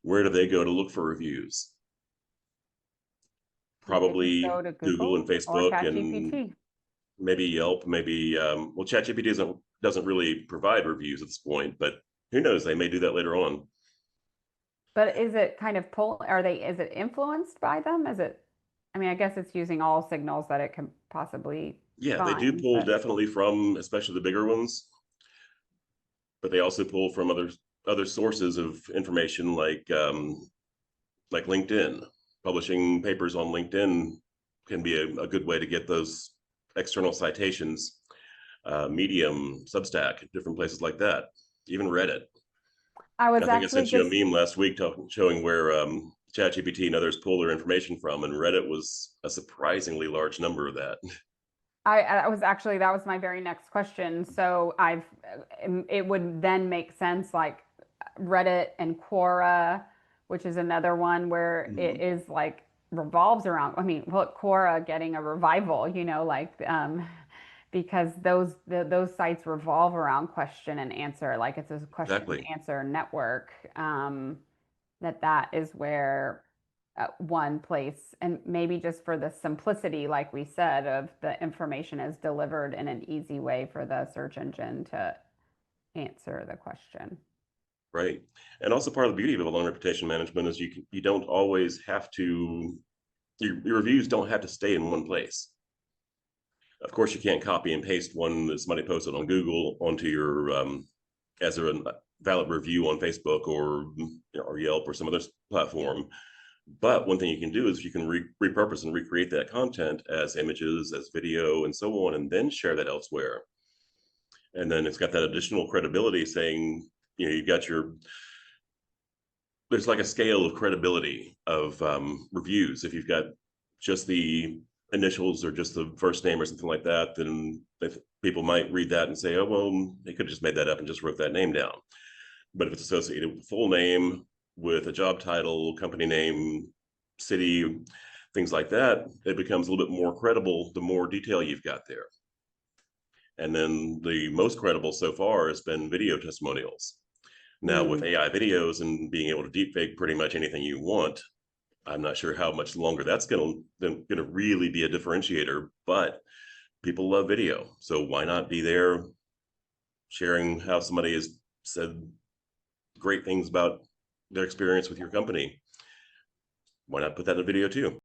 Where do they go to look for reviews? They just Probably go to Google and Google or Facebook and ChatGPT. maybe Yelp, maybe well, ChatGPT doesn't really provide reviews at this point, but who knows? They may do that later on. But is it kind of is it influenced by them? I mean, I guess it's using all signals that it can possibly Yeah, they do find, pull but definitely from, especially the bigger ones, but they also pull from other sources of information like LinkedIn. Publishing papers on LinkedIn can be a good way to get those external citations. Medium, Substack, different places like that, even Reddit. I was I think I actually sent you a just meme last week showing where ChatGPT and others pull their information from, and Reddit was a surprisingly large number of that. I was actually that was my very next question. So it would then make sense like Reddit and Quora, which is another one where it Mhm. is like revolves around. I mean, look, Quora getting a revival, because those sites revolve around question and answer. Like it's a question and Exactly. answer network. That is where one place, and maybe just for the simplicity, like we said, of the information is delivered in an easy way for the search engine to answer the question. Right. And also part of the beauty of online reputation management is you don't always have to your reviews don't have to stay in one place. Of course, you can't copy and paste one that somebody posted on Google onto your as a valid review on Facebook or Yelp or some other platform. But one thing you can do is you can repurpose and recreate that content as images, as video, and so on, and then share that elsewhere. And then it's got that additional credibility saying, you've got there's like a scale of credibility of reviews. If you've got just the initials or just the first name or something like that, then people might read that and say, oh, well, they could have just made that up and just wrote that name down. But if it's associated with the full name, with a job title, company name, city, things like that, it becomes a little bit more credible the more detail you've got there. And then the most credible so far has been video testimonials. Now, with Mm. AI videos and being able to deepfake pretty much anything you want, I'm not sure how much longer that's going to really be a differentiator, but people love video. So why not be there sharing how somebody has said great things about their experience with your company? Why not put that in a video too?